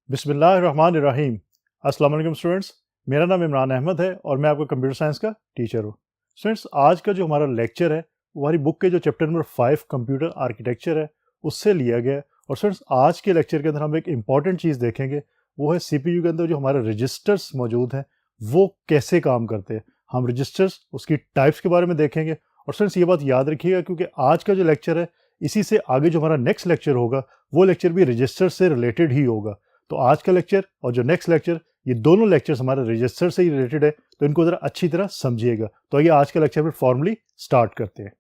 बिस्मिल्लाहिर्रहमानिर्रहीम। अस्सलाम वालेकुम स्टूडेंट्स, मेरा नाम इमरान अहमद है और मैं आपका कंप्यूटर साइंस का टीचर हूँ। स्टूडेंट्स, आज का जो हमारा लेक्चर है वो हमारी बुक के जो चैप्टर नंबर 5 कंप्यूटर आर्किटेक्चर है उससे लिया गया है। और स्टूडेंट्स, आज के लेक्चर के अंदर हम एक इंपॉर्टेंट चीज़ देखेंगे, वो है सीपीयू के अंदर जो हमारे रजिस्टर्स मौजूद हैं वो कैसे काम करते हैं। हम रजिस्टर्स उसकी टाइप्स के बारे में देखेंगे। और स्टूडेंट्स, ये बात याद रखिएगा क्योंकि आज का जो लेक्चर है इसी से आगे जो हमारा नेक्स्ट लेक्चर होगा वो लेक्चर भी रजिस्टर से रिलेटेड ही होगा। तो आज का लेक्चर और जो नेक्स्ट लेक्चर, ये दोनों लेक्चर्स हमारे रजिस्टर से ही रिलेटेड है, तो इनको जरा अच्छी तरह समझिएगा। तो आइए आज का लेक्चर फिर फॉर्मली स्टार्ट करते हैं।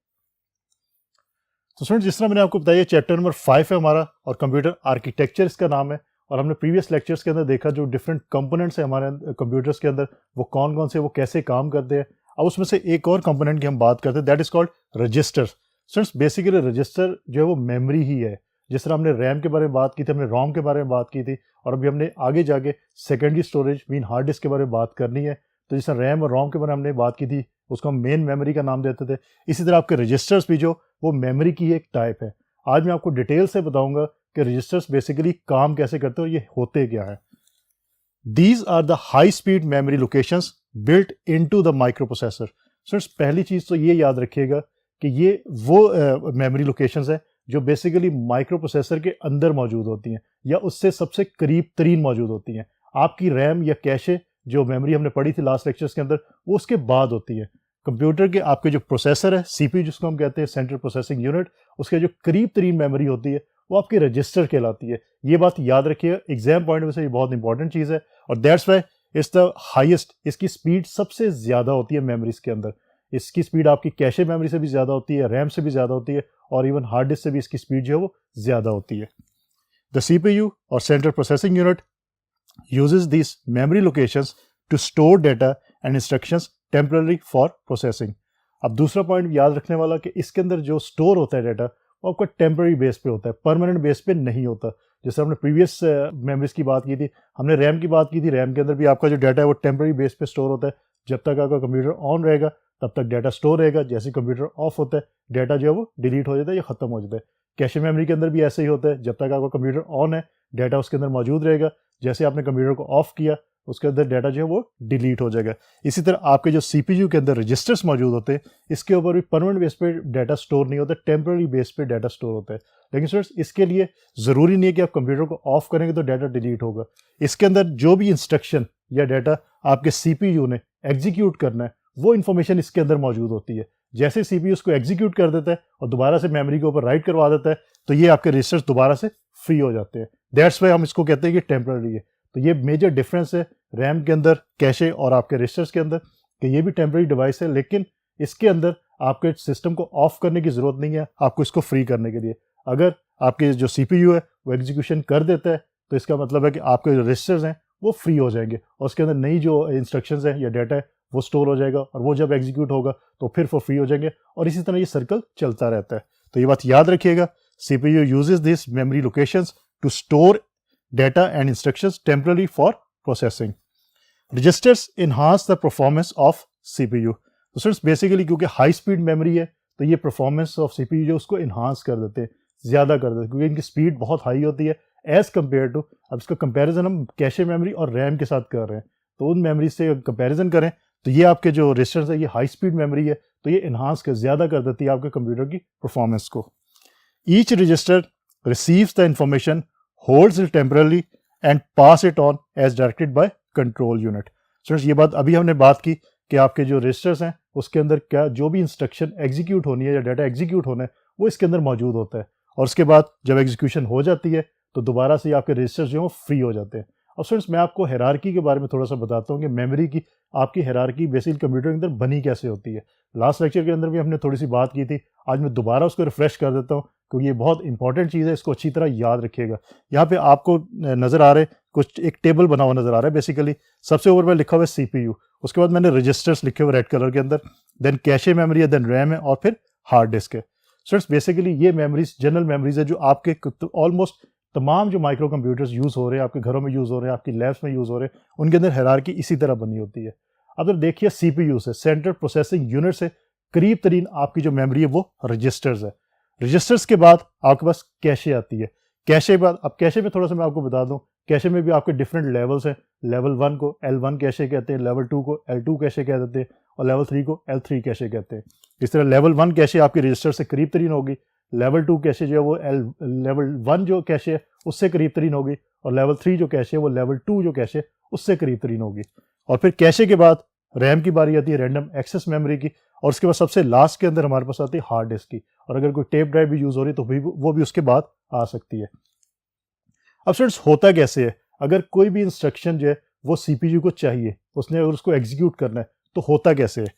तो स्टूडेंट्स, जिस तरह मैंने आपको बताया चैप्टर नंबर 5 है हमारा और कंप्यूटर आर्किटेक्चर इसका नाम है। और हमने प्रीवियस लेक्चर्स के अंदर देखा जो डिफरेंट कंपोनेंट्स है हमारे कंप्यूटर्स के अंदर वो कौन कौन से, वो कैसे काम करते हैं। अब उसमें से एक और कंपोनेंट की हम बात करते हैं, that is called register. Students, basically register जो है वो मेमोरी ही है। जिस तरह हमने रैम के बारे में बात की थी, हमने रोम के बारे में बात की थी, और अभी हमने आगे जाके secondary storage mean hard disk के बारे में बात करनी है। तो जिस तरह रैम और रोम के बारे में हमने बात की थी उसको हम मेन मेमोरी का नाम देते थे, इसी तरह आपके रजिस्टर्स भी जो वो मेमोरी की एक टाइप है। आज मैं आपको डिटेल से बताऊंगा कि रजिस्टर्स बेसिकली काम कैसे करते हैं और ये होते क्या है। These are the high speed memory locations built into the microprocessor. Students, पहली चीज तो ये याद रखिएगा कि ये वो मेमोरी लोकेशंस है जो बेसिकली माइक्रो प्रोसेसर के अंदर मौजूद होती हैं या उससे सबसे करीब तरीन मौजूद होती हैं। आपकी रैम या कैशे जो मेमोरी हमने पढ़ी थी लास्ट लेक्चर्स के अंदर वो उसके बाद होती है। कंप्यूटर के आपके जो प्रोसेसर है सीपीयू जिसको हम कहते हैं सेंट्रल प्रोसेसिंग यूनिट, उसके जो करीब तरीन मेमोरी होती है वो आपकी रजिस्टर कहलाती है। ये बात याद रखिएगा, एग्जाम पॉइंट में से ये बहुत इंपॉर्टेंट चीज़ है। और that's why it's the highest, इसकी स्पीड सबसे ज़्यादा होती है मेमोरीज के अंदर। इसकी स्पीड आपकी कैशे मेमोरी से भी ज़्यादा होती है, रैम से भी ज़्यादा होती है, और इवन हार्ड डिस्क से भी इसकी स्पीड जो है वो ज़्यादा होती है। द सीपीयू और central processing unit uses these memory locations to store data and instructions temporarily for processing। अब दूसरा पॉइंट याद रखने वाला कि इसके अंदर जो स्टोर होता है डाटा वो आपका टेम्पररी बेस पे होता है, परमानेंट बेस पे नहीं होता। जैसे हमने प्रीवियस मेमोरीज की बात की थी, हमने रैम की बात की थी, रैम के अंदर भी आपका जो डाटा है वो टेम्पररी बेस पे स्टोर होता है। जब तक आपका कंप्यूटर ऑन रहेगा तब तक डाटा स्टोर रहेगा, जैसे कंप्यूटर ऑफ होता है डाटा जो है वो डिलीट हो जाता है या खत्म हो जाता है। कैशे मेमोरी के अंदर भी ऐसे ही होता है, जब तक आपका कंप्यूटर ऑन है डाटा उसके अंदर मौजूद रहेगा, जैसे आपने कंप्यूटर को ऑफ किया उसके अंदर डाटा जो है वो डिलीट हो जाएगा। इसी तरह आपके जो सीपीयू के अंदर रजिस्टर्स मौजूद होते हैं इसके ऊपर भी परमानेंट बेस पे डाटा स्टोर नहीं होता, टेम्पररी बेस पे डाटा स्टोर होता है। लेकिन स्टूडेंट्स, इसके लिए ज़रूरी नहीं है कि आप कंप्यूटर को ऑफ करेंगे तो डाटा डिलीट होगा। इसके अंदर जो भी इंस्ट्रक्शन या डाटा आपके सीपीयू ने एग्जीक्यूट करना है वो इन्फॉर्मेशन इसके अंदर मौजूद होती है। जैसे सीपीयू उसको एग्जीक्यूट कर देता है और दोबारा से मेमोरी के ऊपर राइट करवा देता है तो ये आपके रजिस्टर्स दोबारा से फ्री हो जाते हैं। दैट्स वाई हम इसको कहते हैं कि टेम्पररी है। तो ये मेजर डिफरेंस है रैम के अंदर, कैशे और आपके रजिस्टर्स के अंदर, कि ये भी टेम्पररी डिवाइस है लेकिन इसके अंदर आपके सिस्टम को ऑफ करने की जरूरत नहीं है आपको इसको फ्री करने के लिए। अगर आपके जो सीपीयू है वो एग्जीक्यूशन कर देता है तो इसका मतलब है कि आपके जो रजिस्टर्स हैं वो फ्री हो जाएंगे और उसके अंदर नई जो इंस्ट्रक्शंस हैं या डाटा है वो स्टोर हो जाएगा, और वो जब एग्जीक्यूट होगा तो फिर वो फ्री हो जाएंगे, और इसी तरह ये सर्कल चलता रहता है। तो ये बात याद रखिएगा, CPU uses these memory locations to store data and instructions temporarily for processing। Registers enhance the performance of CPU। तो सिर्फ बेसिकली क्योंकि हाई स्पीड मेमोरी है तो ये परफॉर्मेंस ऑफ CPU जो उसको इन्हांस कर देते हैं, ज़्यादा कर देते हैं, क्योंकि इनकी स्पीड बहुत हाई होती है एज़ कम्पेयर टू, अब इसका कंपैरिजन हम कैशे मेमोरी और रैम के साथ कर रहे हैं तो उन मेमोरी से कंपैरिजन करें तो ये आपके जो रजिस्टर्स है ये हाई स्पीड मेमोरी है तो ये इन्हांस कर ज़्यादा कर देती है आपके कंप्यूटर की परफॉर्मेंस को। Each register receives the information, holds it temporarily and pass it on as directed by control unit। Students, ये बात अभी हमने बात की कि आपके जो रजिस्टर्स हैं उसके अंदर क्या जो भी इंस्ट्रक्शन एग्जीक्यूट होनी है या डाटा एग्जीक्यूट होना है वो इसके अंदर मौजूद होता है, और उसके बाद जब एग्जीक्यूशन हो जाती है तो दोबारा से आपके रजिस्टर्स जो हैं वो फ्री हो जाते हैं। अब स्टूडेंट्स, मैं आपको हायरार्की के बारे में थोड़ा सा बताता हूँ कि मेमोरी की आपकी हायरार्की बेसिकली कंप्यूटर के अंदर बनी कैसे होती है। लास्ट लेक्चर के अंदर भी हमने थोड़ी सी बात की थी, आज मैं दोबारा उसको रिफ्रेश कर देता हूँ क्योंकि ये बहुत इंपॉर्टेंट चीज़ है, इसको अच्छी तरह याद रखिएगा। यहाँ पे आपको नज़र आ रहे हैं कुछ एक टेबल बना हुआ नज़र आ रहा है। बेसिकली सबसे ऊपर में लिखा हुआ है सीपीयू, उसके बाद मैंने रजिस्टर्स लिखे हुए रेड कलर के अंदर, देन कैशे मेमोरी है, देन रैम है, और फिर हार्ड डिस्क है। स्टूडेंट्स, बेसिकली ये मेमोरीज जनरल मेमोरीज है जो आपके ऑलमोस्ट तमाम जो माइक्रो कंप्यूटर्स यूज़ हो रहे हैं, आपके घरों में यूज़ हो रहे हैं, आपकी लैब्स में यूज़ हो रहे हैं, उनके अंदर हायरार्की इसी तरह बनी होती है। अब अगर देखिए सीपीयू से, सेंट्रल प्रोसेसिंग यूनिट से करीब तरीन आपकी जो मेमोरी है वो रजिस्टर्स है। रजिस्टर्स के बाद आपके पास कैशे आती है। कैशे बाद, अब कैशे में थोड़ा सा मैं आपको बता दूं, कैशे में भी आपके डिफरेंट लेवल्स हैं। लेवल 1 को L1 कैशे कहते हैं, लेवल 2 को L2 कैशे कह देते हैं और लेवल 3 को L3 कैशे कहते हैं। इस तरह लेवल 1 कैशे आपके रजिस्टर से करीब तरीन होगी, लेवल 2 कैशे जो है वो लेवल 1 जो कैशे है उससे करीब तरीन होगी, और लेवल 3 जो कैशे है वो लेवल 2 जो कैशे है उससे करीब तरीन होगी। और फिर कैशे के बाद रैम की बारी आती है, रैंडम एक्सेस मेमोरी की, और उसके बाद सबसे लास्ट के अंदर हमारे पास आती है हार्ड डिस्क की, और अगर कोई टेप ड्राइव भी यूज हो रही है तो वो भी उसके बाद आ सकती है। अब स्टूडेंट्स होता कैसे है, अगर कोई भी इंस्ट्रक्शन जो है वो सीपीयू को चाहिए, उसने अगर उसको एग्जीक्यूट करना है तो होता कैसे है।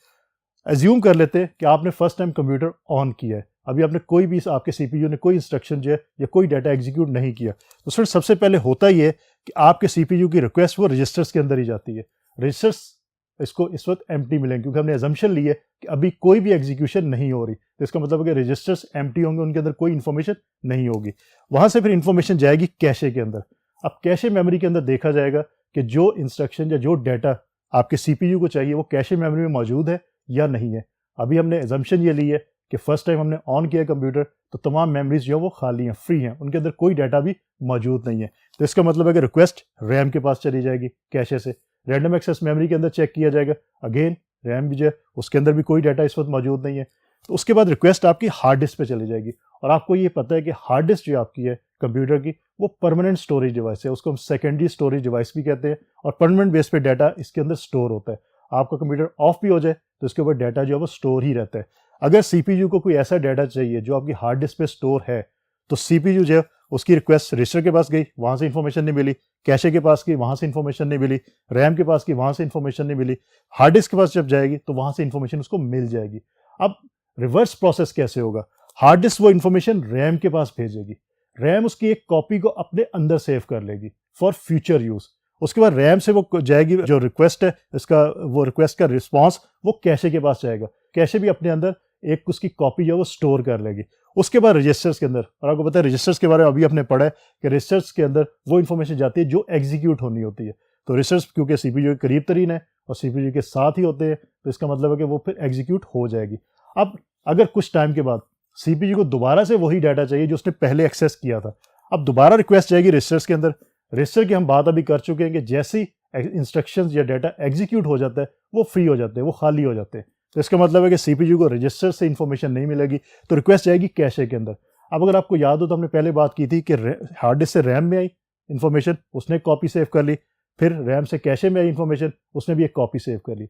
एज्यूम कर लेते हैं कि आपने फर्स्ट टाइम कंप्यूटर ऑन किया है, अभी आपने कोई भी, आपके सीपीयू ने कोई इंस्ट्रक्शन जो है या कोई डाटा एग्जीक्यूट नहीं किया, तो स्टूडेंट सबसे पहले होता ही है कि आपके सीपीयू की रिक्वेस्ट वो रजिस्टर्स के अंदर ही जाती है। रजिस्टर्स इसको इस वक्त एम्प्टी मिलेंगे क्योंकि हमने एजम्पशन ली है कि अभी कोई भी एग्जीक्यूशन नहीं हो रही, तो इसका मतलब है कि रजिस्टर्स एम्प्टी होंगे, उनके अंदर कोई इन्फॉर्मेशन नहीं होगी। वहां से फिर इन्फॉर्मेशन जाएगी कैशे के अंदर। अब कैशे मेमोरी के अंदर देखा जाएगा कि जो इंस्ट्रक्शन या जो डाटा आपके सीपीयू को चाहिए वो कैशे मेमोरी में मौजूद है या नहीं है। अभी हमने एजम्पशन ये ली है कि फर्स्ट टाइम हमने ऑन किया कंप्यूटर तो तमाम मेमोरीज जो है वो खाली हैं, फ्री हैं, उनके अंदर कोई डाटा भी मौजूद नहीं है। तो इसका मतलब है कि रिक्वेस्ट रैम के पास चली जाएगी कैशे से, रैंडम एक्सेस मेमोरी के अंदर चेक किया जाएगा, अगेन रैम भी जो है उसके अंदर भी कोई डाटा इस वक्त मौजूद नहीं है। तो उसके बाद रिक्वेस्ट आपकी हार्ड डिस्क पे चली जाएगी, और आपको ये पता है कि हार्ड डिस्क जो आपकी है कंप्यूटर की वो परमानेंट स्टोरेज डिवाइस है, उसको हम सेकेंडरी स्टोरेज डिवाइस भी कहते हैं, और परमानेंट बेस पे डाटा इसके अंदर स्टोर होता है। आपका कंप्यूटर ऑफ भी हो जाए तो इसके ऊपर डाटा जो है वो स्टोर ही रहता है। अगर सीपीयू को कोई ऐसा डाटा चाहिए जो आपकी हार्ड डिस्क पे स्टोर है, तो सीपीयू जो है उसकी रिक्वेस्ट रजिस्टर के पास गई, वहां से इंफॉर्मेशन नहीं मिली, कैशे के पास की, वहां से इंफॉर्मेशन नहीं मिली, रैम के पास की, वहां से इंफॉर्मेशन नहीं मिली, हार्ड डिस्क के पास जब जाएगी तो वहां से इंफॉर्मेशन उसको मिल जाएगी। अब रिवर्स प्रोसेस कैसे होगा, हार्ड डिस्क वो इंफॉर्मेशन रैम के पास भेजेगी, रैम उसकी एक कॉपी को अपने अंदर सेव कर लेगी फॉर फ्यूचर यूज। उसके बाद रैम से वो जाएगी, जो रिक्वेस्ट है इसका, वो रिक्वेस्ट का रिस्पॉन्स वो कैशे के पास जाएगा, कैशे भी अपने अंदर एक उसकी कॉपी जो है वो स्टोर कर लेगी। उसके बाद रजिस्टर्स के अंदर, और आपको पता है रजिस्टर्स के बारे में अभी आपने पढ़ा है कि रजिस्टर्स के अंदर वो इन्फॉर्मेशन जाती है जो एग्जीक्यूट होनी होती है। तो रजिस्टर्स क्योंकि सीपीयू के करीब तरीन है और सीपीयू के साथ ही होते हैं, तो इसका मतलब है कि वो फिर एग्जीक्यूट हो जाएगी। अब अगर कुछ टाइम के बाद सीपीयू को दोबारा से वही डाटा चाहिए जो उसने पहले एक्सेस किया था, अब दोबारा रिक्वेस्ट जाएगी रजिस्टर्स के अंदर। रजिस्टर की हम बात अभी कर चुके हैं कि जैसे ही इंस्ट्रक्शंस या डाटा एग्जीक्यूट हो जाता है वो फ्री हो जाते हैं, वो खाली हो जाते हैं। तो इसका मतलब है कि सीपीयू को रजिस्टर से इंफॉर्मेशन नहीं मिलेगी, तो रिक्वेस्ट जाएगी कैशे के अंदर। अब अगर आपको याद हो तो हमने पहले बात की थी कि हार्ड डिस्क से रैम में आई इंफॉर्मेशन, उसने एक कॉपी सेव कर ली, फिर रैम से कैशे में आई इंफॉर्मेशन, उसने भी एक कॉपी सेव कर ली।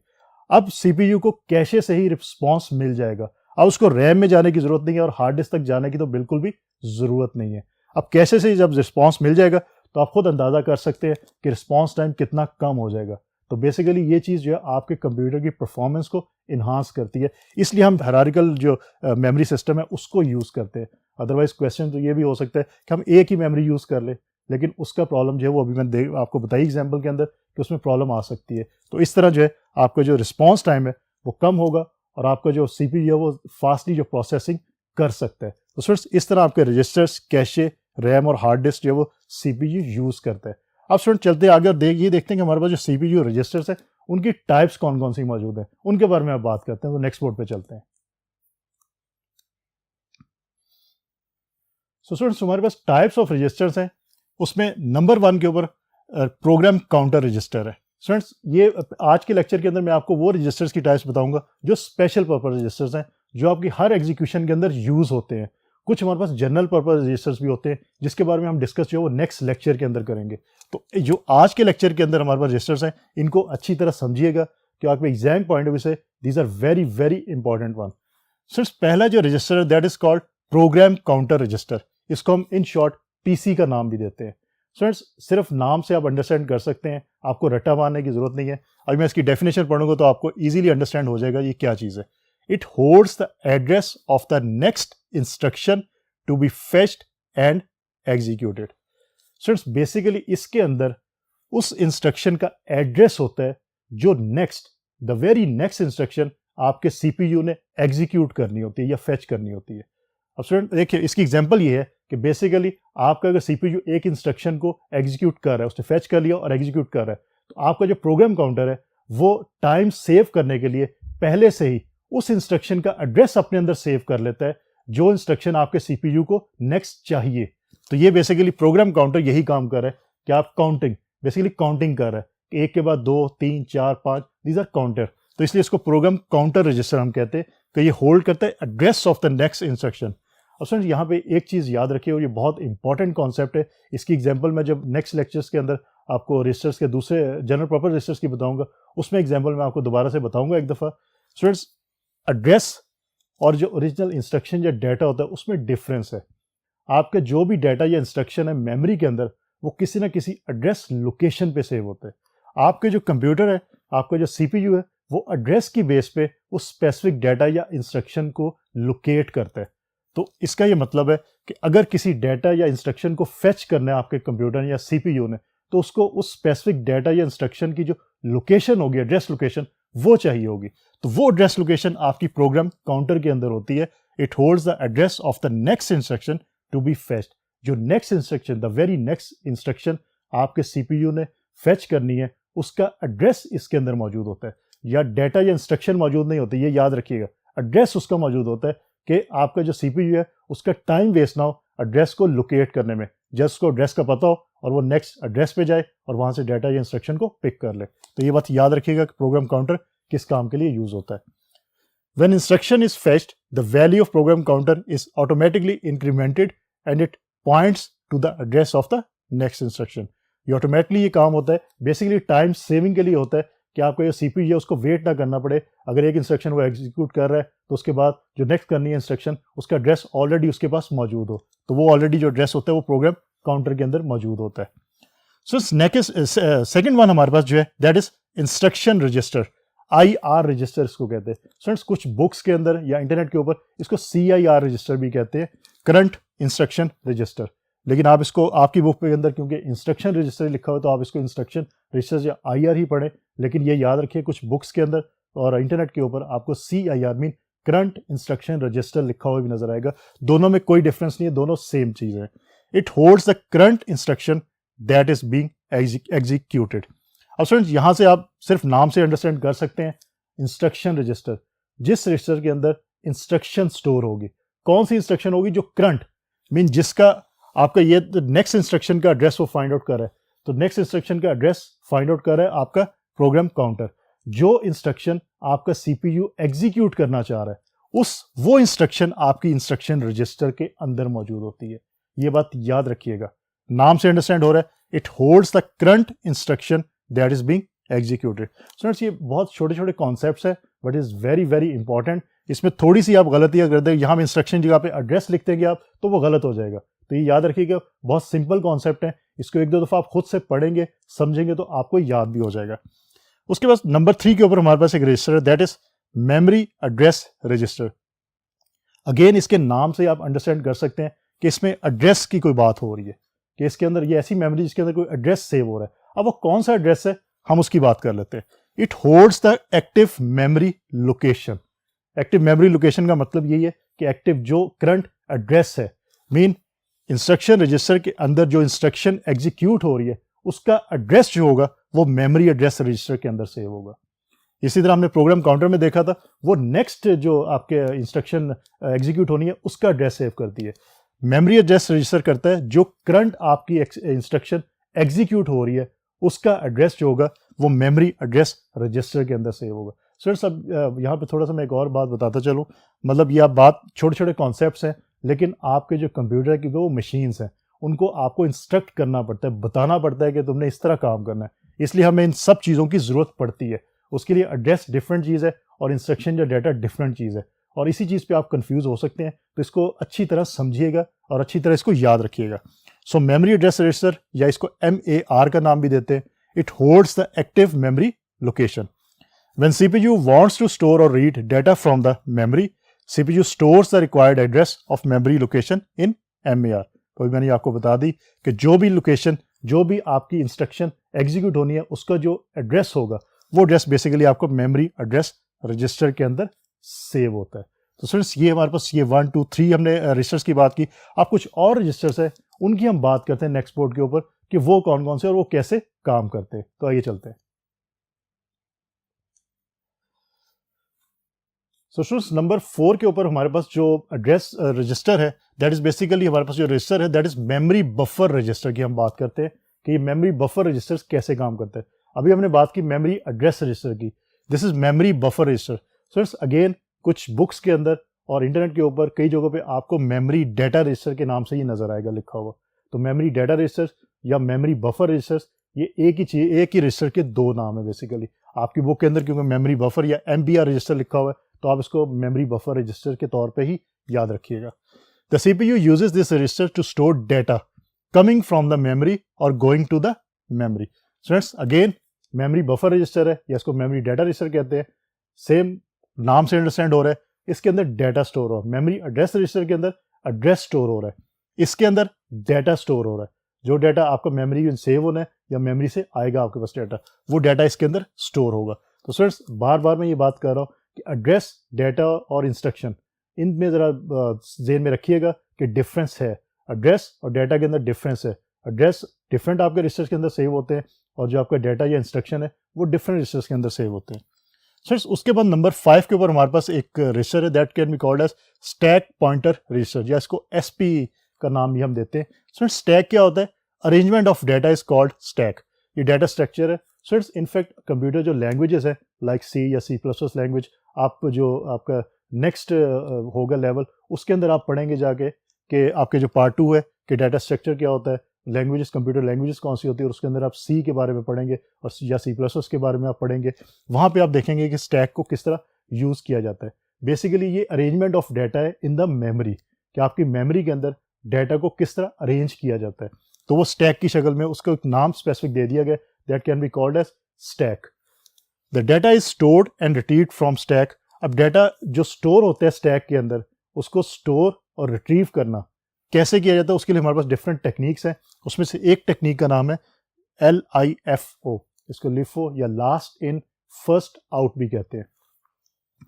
अब सीपीयू को कैशे से ही रिस्पॉन्स मिल जाएगा, अब उसको रैम में जाने की जरूरत नहीं है और हार्ड डिस्क तक जाने की तो बिल्कुल भी जरूरत नहीं है। अब कैशे से जब रिस्पॉन्स मिल जाएगा तो आप खुद अंदाजा कर सकते हैं कि रिस्पॉन्स टाइम कितना कम हो जाएगा। तो बेसिकली ये चीज़ जो है आपके कंप्यूटर की परफॉर्मेंस को इन्हांस करती है, इसलिए हम हायरार्किकल जो मेमोरी सिस्टम है उसको यूज़ करते हैं। अदरवाइज क्वेश्चन तो ये भी हो सकता है कि हम एक ही मेमोरी यूज़ कर ले, लेकिन उसका प्रॉब्लम जो है वो अभी मैंने आपको बताई एग्जाम्पल के अंदर कि उसमें प्रॉब्लम आ सकती है। तो इस तरह जो है आपका जो रिस्पॉन्स टाइम है वो कम होगा और आपका जो सीपीयू है वो फास्टली जो प्रोसेसिंग कर सकता है। तो स्टूडेंट्स इस तरह आपके रजिस्टर्स, कैशे, रैम और हार्ड डिस्क जो है वो सीपीयू यूज़ करता है। अब स्टूडेंट चलते आगे और ये देखते हैं कि हमारे पास जो सीपीयू रजिस्टर्स है उनकी टाइप्स कौन कौन सी मौजूद है, उनके बारे में आप बात करते हैं। तो नेक्स्ट बोर्ड पे चलते हैं। सो स्टूडेंट्स हमारे पास टाइप्स ऑफ रजिस्टर्स हैं, उसमें नंबर 1 के ऊपर प्रोग्राम काउंटर रजिस्टर है। स्टूडेंट्स ये आज के लेक्चर के अंदर मैं आपको वो रजिस्टर्स की टाइप्स बताऊंगा जो स्पेशल पर्पस रजिस्टर्स हैं, जो आपकी हर एग्जीक्यूशन के अंदर यूज होते हैं। कुछ हमारे पास जनरल पर्पस रजिस्टर्स भी होते हैं जिसके बारे में हम डिस्कस जो है वो नेक्स्ट लेक्चर के अंदर करेंगे। तो जो आज के लेक्चर के अंदर हमारे पास रजिस्टर्स हैं इनको अच्छी तरह समझिएगा कि आपके एग्जाम पॉइंट ऑफ व्यू से these are very very important one. सिर्फ पहला जो रजिस्टर है that is called program counter register, इसको हम इन शॉर्ट पीसी का नाम भी देते हैं। स्टूडेंट्स सिर्फ नाम से आप अंडरस्टैंड कर सकते हैं, आपको रट्टा मारने की जरूरत नहीं है। अभी मैं इसकी डेफिनेशन पढ़ूंगा तो आपको इजीली अंडरस्टैंड हो जाएगा ये क्या चीज है। It holds the address of the next instruction to be fetched and executed. Students basically इसके अंदर उस इंस्ट्रक्शन का एड्रेस होता है जो next, the very next instruction आपके सीपीयू ने एग्जीक्यूट करनी होती है या फेच करनी होती है। अब स्टूडेंट देखिए इसकी एग्जांपल ये है कि बेसिकली आपका अगर सीपीयू एक इंस्ट्रक्शन को एग्जीक्यूट कर रहा है, उसने फेच कर लिया और एग्जीक्यूट कर रहा है, तो आपका जो प्रोग्राम काउंटर है वो टाइम सेव करने के लिए पहले से ही उस इंस्ट्रक्शन का एड्रेस अपने अंदर सेव कर लेता है जो इंस्ट्रक्शन आपके सीपीयू को नेक्स्ट चाहिए। तो ये बेसिकली प्रोग्राम काउंटर यही काम कर रहा है कि आप बेसिकली काउंटिंग कर रहा है कि 1 के बाद 2, 3, 4, 5, दीज आर काउंटर। तो इसलिए इसको प्रोग्राम काउंटर रजिस्टर हम कहते हैं कि ये होल्ड करता है address of the next instruction. और फ्रेंड्स यहाँ पे एक चीज़ याद रखिए, और ये बहुत इंपॉर्टेंट कॉन्सेप्ट है, इसकी एग्जांपल मैं जब नेक्स्ट लेक्चर्स के अंदर आपको रजिस्टर्स के दूसरे जनरल पर्पस रजिस्टर्स की बताऊंगा, उसमें एग्जांपल मैं आपको दोबारा से बताऊंगा एक दफ़ा। स्टूडेंट्स, एड्रेस और जो ओरिजिनल इंस्ट्रक्शन या डाटा होता है उसमें डिफरेंस है। आपका जो भी डाटा या इंस्ट्रक्शन है मेमोरी के अंदर, वो किसी ना किसी एड्रेस लोकेशन पे सेव होते हैं। आपके जो कंप्यूटर है, आपका जो सीपीयू है, वो एड्रेस की बेस पे उस स्पेसिफिक डाटा या इंस्ट्रक्शन को लोकेट करता है। तो इसका ये मतलब है कि अगर किसी डाटा या इंस्ट्रक्शन को फेच करना है आपके कंप्यूटर या सीपीयू ने, तो उसको उस स्पेसिफिक डाटा या इंस्ट्रक्शन की जो लोकेशन होगी, एड्रेस लोकेशन, वो चाहिए होगी। तो वो एड्रेस लोकेशन आपकी प्रोग्राम काउंटर के अंदर होती है। It holds the address of the next instruction to be fetched. जो next instruction, the very next instruction आपके सीपीयू ने फेच करनी है, उसका एड्रेस इसके अंदर मौजूद होता है। या डाटा या इंस्ट्रक्शन मौजूद नहीं होते, ये याद रखिएगा, एड्रेस उसका मौजूद होता है कि आपका जो सीपीयू है उसका टाइम वेस्ट ना हो एड्रेस को लोकेट करने में। जस्ट उसको एड्रेस का पता हो और वो नेक्स्ट एड्रेस पे जाए और वहां से डाटा या इंस्ट्रक्शन को पिक कर ले। तो ये बात याद रखिएगा कि प्रोग्राम काउंटर किस काम के लिए यूज होता है। When instruction is fetched, the value of program counter is automatically incremented and it points to the address of the next instruction. ये ऑटोमेटिकली ये काम होता है, बेसिकली टाइम सेविंग के लिए होता है कि आपको ये सीपीयू है उसको वेट ना करना पड़े। अगर एक इंस्ट्रक्शन वो एग्जीक्यूट कर रहा है तो उसके बाद जो नेक्स्ट करनी है इंस्ट्रक्शन, उसका एड्रेस ऑलरेडी उसके पास मौजूद हो, तो वो ऑलरेडी जो एड्रेस होता है वो प्रोग्राम काउंटर के अंदर मौजूद होता है। सो नेक्स्ट सेकेंड वन हमारे पास जो है that is instruction register. IR register इसको कहते हैं। स्टूडेंट्स, कुछ बुक्स के अंदर या इंटरनेट के ऊपर इसको CIR रजिस्टर भी कहते हैं, करंट इंस्ट्रक्शन रजिस्टर। लेकिन आप इसको आपकी बुक के अंदर क्योंकि इंस्ट्रक्शन रजिस्टर लिखा हुआ तो आप इसको इंस्ट्रक्शन रजिस्टर या IR ही पढ़ें। लेकिन ये याद रखिए, कुछ बुक्स के अंदर और इंटरनेट के ऊपर आपको CIR mean current instruction register लिखा हुआ भी नजर आएगा। दोनों में कोई डिफरेंस नहीं है, दोनों सेम चीज है। It holds the current instruction that is being executed. अब स्टूडेंट्स, यहां से आप सिर्फ नाम से अंडरस्टैंड कर सकते हैं इंस्ट्रक्शन रजिस्टर, जिस रजिस्टर के अंदर इंस्ट्रक्शन स्टोर होगी। कौन सी इंस्ट्रक्शन होगी? जो करंट मीन जिसका आपका ये नेक्स्ट इंस्ट्रक्शन का एड्रेस वो फाइंड आउट कर रहा है। तो नेक्स्ट इंस्ट्रक्शन का एड्रेस फाइंड आउट कर रहा है आपका प्रोग्राम काउंटर। जो इंस्ट्रक्शन आपका सीपीयू एग्जीक्यूट करना चाह रहा है, वो इंस्ट्रक्शन आपकी इंस्ट्रक्शन रजिस्टर के अंदर मौजूद होती है। ये बात याद रखिएगा, नाम से अंडरस्टैंड हो रहा है। It holds the current instruction that is being executed. Students, ये बहुत छोटे छोटे कॉन्सेप्ट्स है but is very very important. इसमें थोड़ी सी आप गलतियां कर दे, यहाँ में इंस्ट्रक्शन जगह पे एड्रेस लिखते हैं आप, तो वो गलत हो जाएगा। तो ये याद रखिएगा, बहुत सिंपल कॉन्सेप्ट है। इसको एक दो दफा आप खुद से पढ़ेंगे, समझेंगे तो आपको याद भी हो जाएगा। उसके बाद नंबर 3 के ऊपर हमारे पास एक रजिस्टर है, that is memory address register. Again इसके नाम से आप अंडरस्टैंड कर सकते हैं कि इसमें एड्रेस की कोई बात हो रही है, कि इसके अंदर ये ऐसी मेमोरी जिसके अंदर कोई एड्रेस सेव हो रहा है। अब वो कौन सा एड्रेस है, हम उसकी बात कर लेते हैं। It holds the active memory location. Active memory location का मतलब यही है कि एक्टिव जो करंट एड्रेस है, मीन इंस्ट्रक्शन रजिस्टर के अंदर जो इंस्ट्रक्शन एग्जीक्यूट हो रही है उसका एड्रेस जो होगा वो मेमोरी एड्रेस रजिस्टर के अंदर सेव होगा। इसी तरह हमने प्रोग्राम काउंटर में देखा था, वो नेक्स्ट जो आपके इंस्ट्रक्शन एग्जीक्यूट होनी है उसका एड्रेस सेव करती है। मेमोरी एड्रेस रजिस्टर करता है जो करंट आपकी इंस्ट्रक्शन एग्जीक्यूट हो रही है उसका एड्रेस जो होगा वो मेमोरी एड्रेस रजिस्टर के अंदर सेव होगा। सर सब यहाँ पे थोड़ा सा मैं एक और बात बताता चलूँ, मतलब ये आप बात छोटे छोटे कॉन्सेप्ट्स हैं, लेकिन आपके जो कंप्यूटर की वो मशीन्स हैं उनको आपको इंस्ट्रक्ट करना पड़ता है, बताना पड़ता है कि तुमने इस तरह काम करना है। इसलिए हमें इन सब चीज़ों की ज़रूरत पड़ती है। उसके लिए एड्रेस डिफरेंट चीज़ है और इंस्ट्रक्शन या डाटा डिफरेंट चीज़ है, और इसी चीज़ पे आप कंफ्यूज हो सकते हैं। तो इसको अच्छी तरह समझिएगा और अच्छी तरह इसको याद रखिएगा। सो मेमोरी एड्रेस रजिस्टर, या इसको MAR का नाम भी देते हैं, it holds the active memory location. When CPU wants to store or read data from the memory, CPU stores the required address of memory location in MAR। तो अभी मैंने आपको बता दी कि जो भी लोकेशन, जो भी आपकी इंस्ट्रक्शन एग्जीक्यूट होनी है उसका जो एड्रेस होगा वो एड्रेस बेसिकली आपको मेमोरी एड्रेस रजिस्टर के अंदर सेव होता है। तो स्टूडेंट्स, ये हमारे पास ये 1 2 3 हमने रजिस्टर्स की बात की। आप कुछ और रजिस्टर्स है उनकी हम बात करते हैं नेक्स्ट बोर्ड के ऊपर कि वो कौन कौन से और वो कैसे काम करते हैं। तो आइए चलते हैं। सो स्टूडेंट्स नंबर 4 के ऊपर हमारे पास जो एड्रेस रजिस्टर है, दैट इज बेसिकली हमारे पास जो रजिस्टर है that is memory buffer register की हम बात करते हैं कि ये मेमोरी बफर रजिस्टर्स कैसे काम करते हैं। अभी हमने बात की मेमोरी एड्रेस रजिस्टर की, this is memory buffer register. Students again कुछ बुक्स के अंदर और इंटरनेट के ऊपर कई जगहों पे आपको मेमोरी डेटा रजिस्टर के नाम से ही नजर आएगा लिखा हुआ। तो मेमोरी डेटा रजिस्टर या मेमोरी बफर रजिस्टर्स ये एक ही चीज, एक ही रजिस्टर के दो नाम है बेसिकली। आपकी बुक के अंदर क्योंकि मेमोरी बफर या MBR रजिस्टर लिखा हुआ है तो आप इसको मेमोरी बफर रजिस्टर के तौर पे ही याद रखिएगा। The CPU uses this register to store data coming from the memory और going to the memory. Students again memory buffer register है या इसको मेमोरी डेटा रजिस्टर कहते हैं, सेम नाम से अंडरस्टैंड हो रहा है। इसके अंदर डेटा स्टोर हो रहा है। मेमोरी एड्रेस रजिस्टर के अंदर एड्रेस स्टोर हो रहा है, इसके अंदर डेटा स्टोर हो रहा है। जो डेटा आपका मेमोरी में सेव होना है या मेमोरी से आएगा आपके पास डेटा, वो डेटा इसके अंदर स्टोर होगा। तो स्टूडेंट्स बार बार मैं ये बात कर रहा हूँ कि एड्रेस, डेटा और इंस्ट्रक्शन इनमें ज़रा ज़हन में रखिएगा कि डिफरेंस है। एड्रेस और डेटा के अंदर डिफरेंस है। एड्रेस डिफरेंट आपके रजिस्टर्स के अंदर सेव होते हैं और जो आपका डेटा या इंस्ट्रक्शन है वो डिफरेंट रजिस्टर्स के अंदर सेव होते हैं। सर उसके बाद नंबर 5 के ऊपर हमारे पास एक रजिस्टर है that can be called as stack pointer register या इसको SP का नाम भी हम देते हैं। सो स्टैक क्या होता है? Arrangement of data is called stack. ये डेटा स्ट्रक्चर है। सो इनफैक्ट कंप्यूटर जो लैंग्वेजेस है लाइक C या C++ लैंग्वेज, आप जो आपका नेक्स्ट होगा लेवल उसके अंदर आप पढ़ेंगे जाके कि आपके जो पार्ट 2 है कि डेटा स्ट्रक्चर क्या होता है, लैंग्वेजेस, कंप्यूटर लैंग्वेजेस कौन सी होती है, और उसके अंदर आप C के बारे में पढ़ेंगे और या C++ के बारे में आप पढ़ेंगे। वहाँ पे आप देखेंगे कि स्टैक को किस तरह यूज़ किया जाता है। बेसिकली ये अरेंजमेंट ऑफ डेटा है इन द मेमोरी, कि आपकी मेमोरी के अंदर डेटा को किस तरह अरेंज किया जाता है। तो वो स्टैक की शक्ल में उसको एक नाम स्पेसिफिक दे दिया गया, that can be called as stack. The data is stored and retrieved from stack. अब डेटा जो स्टोर होता है स्टैक के अंदर, उसको स्टोर और रिट्रीव करना कैसे किया जाता है, उसके लिए हमारे पास डिफरेंट टेक्निक्स हैं। उसमें से एक टेक्निक का नाम है LIFO, इसको लिफो या लास्ट इन फर्स्ट आउट भी कहते हैं।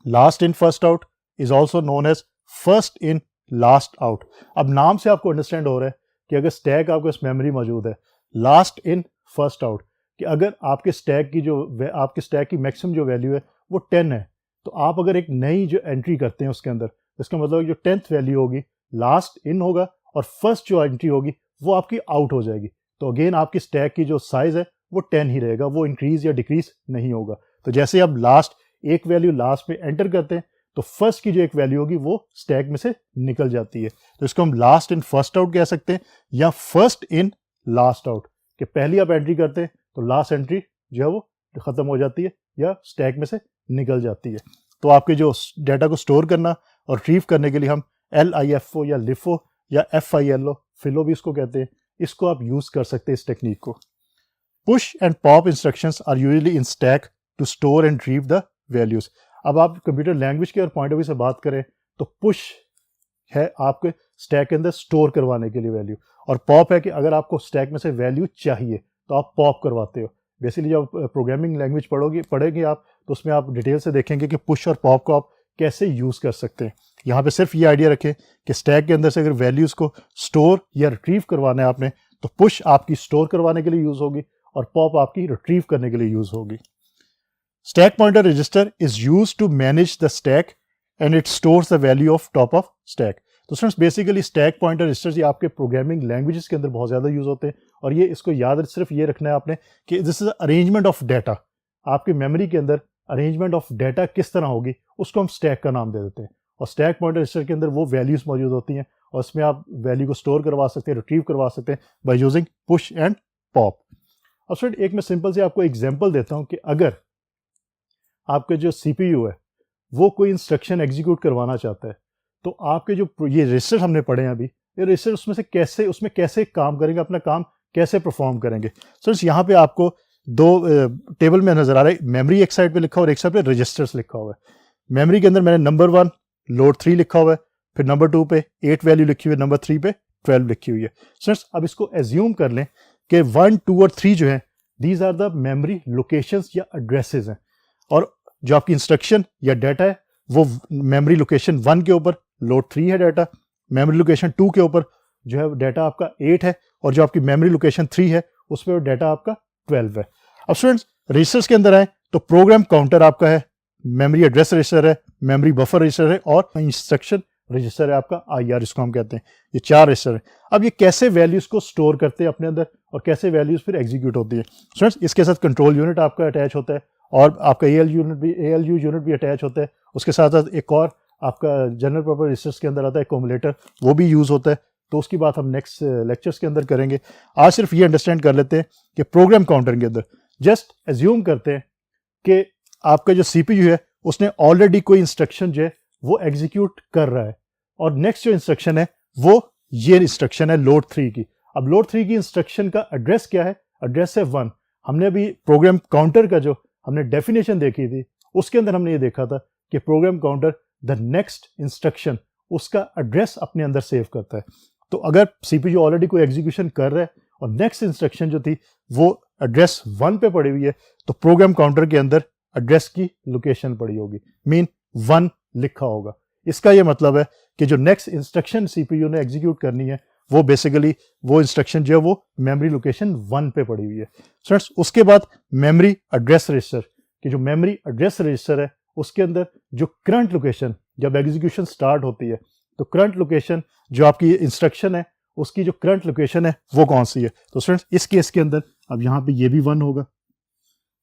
Last in first out is also known as first in last out. अब नाम से आपको अंडरस्टैंड हो रहा है कि अगर स्टैक आपके पास मेमोरी मौजूद है, लास्ट इन फर्स्ट आउट, कि अगर आपके स्टैक की मैक्सिमम जो वैल्यू है वो 10 है, तो आप अगर एक नई जो एंट्री करते हैं उसके अंदर, इसका मतलब जो 10th वैल्यू होगी लास्ट इन होगा और फर्स्ट जो एंट्री होगी वो आपकी आउट हो जाएगी। तो अगेन आपकी स्टैक की जो साइज है वो 10 ही रहेगा, वो इंक्रीज या डिक्रीज नहीं होगा। तो जैसे आप लास्ट एक वैल्यू लास्ट में एंटर करते हैं तो फर्स्ट की जो एक वैल्यू होगी वो स्टैक में से निकल जाती है। तो इसको हम लास्ट इन फर्स्ट आउट कह सकते हैं या फर्स्ट इन लास्ट आउट, कि पहली आप एंट्री करते हैं तो लास्ट एंट्री जो है वो खत्म हो जाती है या स्टैक में से निकल जाती है। तो आपके जो डेटा को स्टोर करना और रिट्रीव करने के लिए हम LIFO या LIFO या FILO, फिलो भी इसको कहते हैं, इसको आप यूज कर सकते हैं इस टेक्निक को। Push and pop instructions are usually in stack to store and retrieve the values. अब आप कंप्यूटर लैंग्वेज के और पॉइंट ऑफ व्यू से बात करें तो पुश है आपके स्टैक के अंदर स्टोर करवाने के लिए वैल्यू, और पॉप है कि अगर आपको स्टैक में से वैल्यू चाहिए तो आप पॉप करवाते हो। बेसिकली जब प्रोग्रामिंग लैंग्वेज पढ़ेंगे आप तो उसमें आप डिटेल से देखेंगे कि पुश और पॉप को आप कैसे यूज़ कर सकते हैं। यहाँ पे सिर्फ ये आइडिया रखें कि स्टैक के अंदर से अगर वैल्यूज़ को स्टोर या रिट्रीव करवाना है आपने, तो पुश आपकी स्टोर करवाने के लिए यूज़ होगी और पॉप आपकी रिट्रीव करने के लिए यूज़ होगी। Stack pointer register is used to manage the stack and it stores the value of top of stack. तो friends basically stack pointer registers ये आपके प्रोग्रामिंग लैंग्वेजेस के अंदर बहुत ज़्यादा यूज़ होते हैं, और ये इसको याद सिर्फ ये रखना है आपने कि this is arrangement of data. आपकी मेमोरी के अंदर अरेंजमेंट ऑफ डेटा किस तरह होगी उसको हम स्टैक का नाम दे देते हैं, और स्टैक पॉइंटर रजिस्टर के अंदर वो वैल्यूज मौजूद होती हैं और उसमें आप वैल्यू को स्टोर करवा सकते हैं, रिट्रीव करवा सकते हैं by using push and pop. अब फ्रेंड एक मैं सिंपल से आपको एग्जांपल देता हूं कि अगर आपके जो CPU है वो कोई इंस्ट्रक्शन एग्जीक्यूट करवाना चाहता है, तो आपके जो ये रजिस्टर हमने पढ़े हैं अभी, ये रजिस्टर उसमें कैसे काम करेंगे, अपना काम कैसे परफॉर्म करेंगे। सो यहाँ पे आपको दो टेबल में नजर आ रहा है, मेमोरी एक साइड पे लिखा हुआ और एक साइड पे रजिस्टर्स लिखा हुआ है। मेमोरी के अंदर मैंने नंबर 1 लोड 3 लिखा हुआ है, फिर नंबर 2 पे 8 वैल्यू लिखी हुई है, नंबर 3 पे 12 लिखी हुई है। स्टूडेंट्स अब इसको एज्यूम कर लें कि 1, 2 और 3 जो है these are the memory locations या एड्रेसेस हैं, और जो आपकी इंस्ट्रक्शन या डाटा है वो मेमोरी लोकेशन 1 के ऊपर लोड 3 है डाटा, मेमोरी लोकेशन 2 के ऊपर जो है डाटा आपका 8 है, और जो आपकी मेमोरी लोकेशन 3 है उस पर डाटा आपका 12 है। अब स्टूडेंट्स रजिस्टर्स के अंदर आए तो प्रोग्राम काउंटर आपका है, मेमोरी एड्रेस रजिस्टर है, मेमोरी बफर रजिस्टर है और इंस्ट्रक्शन रजिस्टर है आपका IR, इसको हम कहते हैं। ये 4 रजिस्टर है। अब ये कैसे वैल्यूज को स्टोर करते हैं अपने अंदर और कैसे वैल्यूज फिर एग्जीक्यूट होती है। फ्रेंड्स, इसके साथ कंट्रोल यूनिट आपका अटैच होता है और आपका ALU यूनिट भी अटैच होता है। उसके साथ साथ एक और आपका जनरल पर्पस रजिस्टर्स के अंदर आता है एक्यूमुलेटर, वो भी यूज़ होता है। तो उसकी बात हम नेक्स्ट लेक्चर्स के अंदर करेंगे। आज सिर्फ ये अंडरस्टैंड कर लेते हैं कि प्रोग्राम काउंटर के अंदर जस्ट एज्यूम करते हैं कि आपका जो CPU है उसने ऑलरेडी कोई इंस्ट्रक्शन जो है वो एग्जीक्यूट कर रहा है और नेक्स्ट जो इंस्ट्रक्शन है वो ये इंस्ट्रक्शन है लोड 3 की। अब लोड 3 की इंस्ट्रक्शन का एड्रेस क्या है? एड्रेस है 1। हमने अभी प्रोग्राम काउंटर का जो हमने डेफिनेशन देखी थी उसके अंदर हमने ये देखा था कि program counter the next instruction उसका एड्रेस अपने अंदर सेव करता है। तो अगर CPU ऑलरेडी कोई एग्जीक्यूशन कर रहा है और नेक्स्ट इंस्ट्रक्शन जो थी वो एड्रेस 1 पे पड़ी हुई है तो प्रोग्राम काउंटर के अंदर एड्रेस की लोकेशन पड़ी होगी, मीन 1 लिखा होगा। इसका ये मतलब है कि जो नेक्स्ट इंस्ट्रक्शन CPU ने एग्जीक्यूट करनी है वो बेसिकली वो इंस्ट्रक्शन जो है वो मेमोरी लोकेशन 1 पे पड़ी हुई है। फ्रेंड्स, उसके बाद मेमोरी एड्रेस रजिस्टर की जो मेमोरी एड्रेस रजिस्टर है उसके अंदर जो करंट लोकेशन जब एग्जीक्यूशन स्टार्ट होती है तो करंट लोकेशन जो आपकी इंस्ट्रक्शन है उसकी जो करंट लोकेशन है वो कौन सी है। तो फ्रेंड्स, इस केस के अंदर अब यहाँ पे ये भी 1 होगा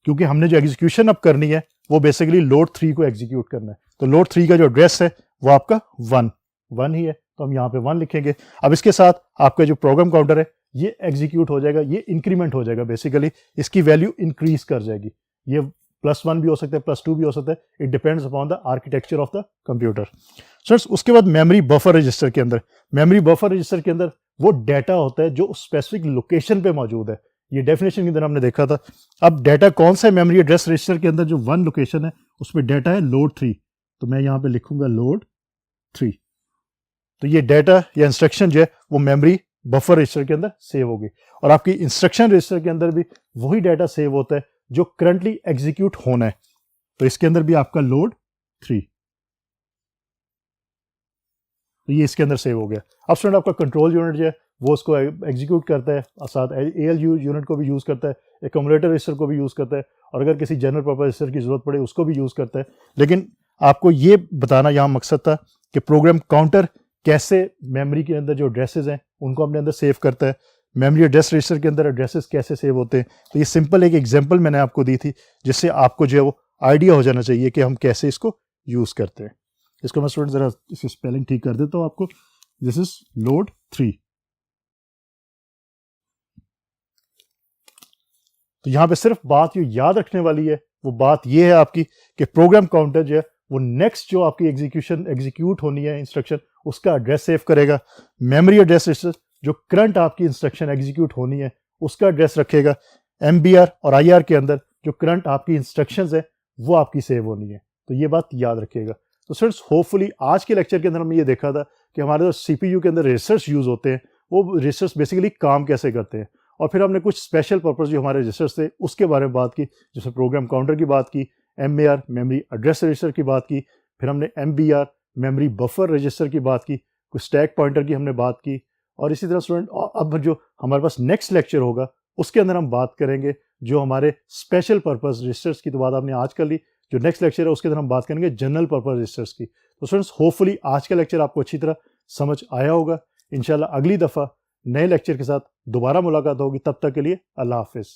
क्योंकि हमने जो एग्जीक्यूशन अब करनी है वो बेसिकली लोड 3 को एग्जीक्यूट करना है। तो लोड 3 का जो एड्रेस है वो आपका 1 ही है, तो हम यहाँ पे 1 लिखेंगे। अब इसके साथ आपका जो प्रोग्राम काउंटर है ये एग्जीक्यूट हो जाएगा, ये इंक्रीमेंट हो जाएगा, बेसिकली इसकी वैल्यू इंक्रीज कर जाएगी। ये +1 भी हो सकता है, +2 भी हो सकता है, it depends upon the architecture of the computer. Friends, उसके बाद मेमोरी बफर रजिस्टर के अंदर वो डाटा होता है जो स्पेसिफिक लोकेशन पे मौजूद है। ये डेफिनेशन के अंदर हमने देखा था। अब डाटा कौन सा है मेमोरी एड्रेस रजिस्टर के अंदर? जो 1 लोकेशन है उसमें डाटा है लोड 3, तो मैं यहाँ पे लिखूंगा लोड 3। तो ये डाटा या इंस्ट्रक्शन जो है वो मेमोरी बफर रजिस्टर के अंदर सेव होगी और आपकी इंस्ट्रक्शन रजिस्टर के अंदर भी वही डाटा सेव होता है जो करंटली एग्जीक्यूट होना है। तो इसके अंदर भी आपका लोड 3, तो ये इसके अंदर सेव हो गया। अब स्टूडेंट, आपका कंट्रोल यूनिट जो है वो उसको एग्जीक्यूट करता है, साथ ALU यूनिट को भी यूज़ करता है, एक्यूमुलेटर रजिस्टर को भी यूज़ करता है और अगर किसी जनरल पर्पस रजिस्टर की ज़रूरत पड़े उसको भी यूज़ करता है। लेकिन आपको ये बताना यहाँ मकसद था कि प्रोग्राम काउंटर कैसे मेमोरी के अंदर जो एड्रेसेस हैं उनको अपने अंदर सेव करता है, मेमोरी एड्रेस रजिस्टर के अंदर एड्रेसेस कैसे सेव होते हैं। तो ये सिंपल एक एग्जांपल मैंने आपको दी थी जिससे आपको जो है वो आइडिया हो जाना चाहिए कि हम कैसे इसको यूज़ करते हैं। इसको मैं स्टूडेंट ज़रा इसकी स्पेलिंग ठीक कर देता हूँ आपको। This is load 3। तो यहाँ पे सिर्फ बात जो याद रखने वाली है वो बात ये है आपकी कि प्रोग्राम काउंटर जो है वो नेक्स्ट जो आपकी एग्जीक्यूट होनी है इंस्ट्रक्शन उसका एड्रेस सेव करेगा। मेमोरी एड्रेस रजिस्टर जो करंट आपकी इंस्ट्रक्शन एग्जीक्यूट होनी है उसका एड्रेस रखेगा। MBR और IR के अंदर जो करंट आपकी इंस्ट्रक्शंस है वो आपकी सेव होनी है। तो ये बात याद रखिएगा। तो स्टूडेंट्स, होपफुली आज के लेक्चर के अंदर हमने ये देखा था कि हमारे जो CPU के अंदर रजिस्टर्स यूज़ होते हैं वो रजिस्टर्स बेसिकली काम कैसे करते हैं और फिर हमने कुछ स्पेशल पर्पस जो हमारे रजिस्टर्स थे उसके बारे में बात की, जैसे प्रोग्राम काउंटर की बात की, MAR मेमोरी एड्रेस रजिस्टर की बात की, फिर हमने MBR मेमोरी बफर रजिस्टर की बात की, कुछ स्टैक पॉइंटर की हमने बात की। और इसी तरह स्टूडेंट, अब जो हमारे पास नेक्स्ट लेक्चर होगा उसके अंदर हम बात करेंगे जो हमारे स्पेशल पर्पस रजिस्टर्स की। तो बात आपने आज कर ली। जो नेक्स्ट लेक्चर है उसके अंदर हम बात करेंगे जनरल पर्पस रजिस्टर्स की। तो स्टूडेंट्स, होपफुली आज का लेक्चर आपको अच्छी तरह समझ आया होगा। इंशाल्लाह अगली दफ़ा नए लेक्चर के साथ दोबारा मुलाकात होगी। तब तक के लिए अल्लाह हाफिज़।